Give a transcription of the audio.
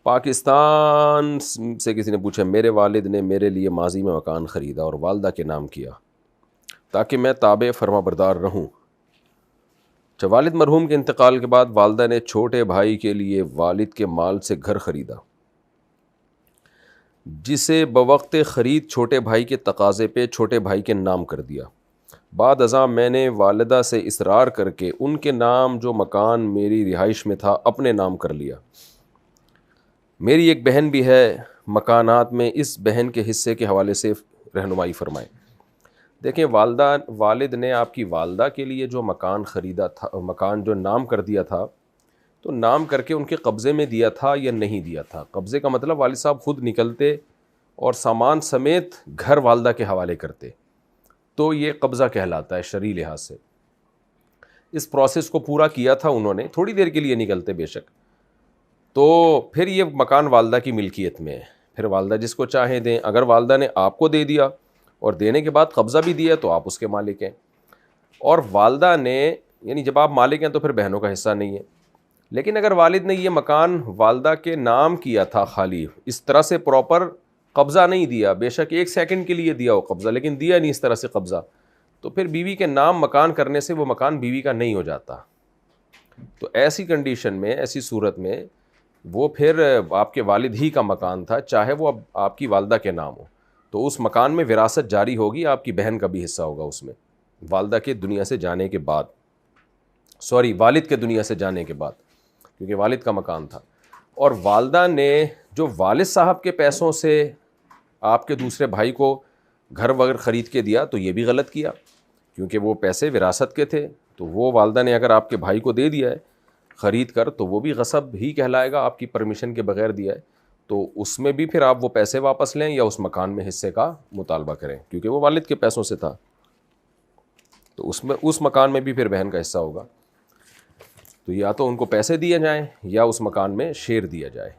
پاکستان سے کسی نے پوچھا، میرے والد نے میرے لیے ماضی میں مکان خریدا اور والدہ کے نام کیا تاکہ میں تابع فرما بردار رہوں۔ والد مرحوم کے انتقال کے بعد والدہ نے چھوٹے بھائی کے لیے والد کے مال سے گھر خریدا، جسے بوقت خرید چھوٹے بھائی کے تقاضے پہ چھوٹے بھائی کے نام کر دیا۔ بعد ازاں میں نے والدہ سے اصرار کر کے ان کے نام جو مکان میری رہائش میں تھا اپنے نام کر لیا۔ میری ایک بہن بھی ہے مکانات میں، اس بہن کے حصے کے حوالے سے رہنمائی فرمائیں۔ دیکھیں، والد نے آپ کی والدہ کے لیے جو مکان خریدا تھا، مکان جو نام کر دیا تھا، تو نام کر کے ان کے قبضے میں دیا تھا یا نہیں دیا تھا؟ قبضے کا مطلب والد صاحب خود نکلتے اور سامان سمیت گھر والدہ کے حوالے کرتے، تو یہ قبضہ کہلاتا ہے شرعی لحاظ سے۔ اس پروسیس کو پورا کیا تھا انہوں نے، تھوڑی دیر کے لیے نکلتے بے شک، تو پھر یہ مکان والدہ کی ملکیت میں ہے، پھر والدہ جس کو چاہیں دیں۔ اگر والدہ نے آپ کو دے دیا اور دینے کے بعد قبضہ بھی دیا تو آپ اس کے مالک ہیں، اور والدہ نے، یعنی جب آپ مالک ہیں تو پھر بہنوں کا حصہ نہیں ہے۔ لیکن اگر والد نے یہ مکان والدہ کے نام کیا تھا، خالی اس طرح سے پراپر قبضہ نہیں دیا، بے شک 1 سیکنڈ کے لیے دیا ہو قبضہ، لیکن دیا نہیں اس طرح سے قبضہ، تو پھر بیوی کے نام مکان کرنے سے وہ مکان بیوی کا نہیں ہو جاتا۔ تو ایسی کنڈیشن میں، ایسی صورت میں وہ پھر آپ کے والد ہی کا مکان تھا، چاہے وہ اب آپ کی والدہ کے نام ہو، تو اس مکان میں وراثت جاری ہوگی، آپ کی بہن کا بھی حصہ ہوگا اس میں، والدہ کے دنیا سے جانے کے بعد، والد کے دنیا سے جانے کے بعد، کیونکہ والد کا مکان تھا۔ اور والدہ نے جو والد صاحب کے پیسوں سے آپ کے دوسرے بھائی کو گھر وغیرہ خرید کے دیا تو یہ بھی غلط کیا، کیونکہ وہ پیسے وراثت کے تھے، تو وہ والدہ نے اگر آپ کے بھائی کو دے دیا ہے خرید کر تو وہ بھی غصب ہی کہلائے گا، آپ کی پرمیشن کے بغیر دیا ہے، تو اس میں بھی پھر آپ وہ پیسے واپس لیں یا اس مکان میں حصے کا مطالبہ کریں، کیونکہ وہ والد کے پیسوں سے تھا، تو اس مکان میں بھی پھر بہن کا حصہ ہوگا۔ تو یا تو ان کو پیسے دیے جائیں یا اس مکان میں شیئر دیا جائے۔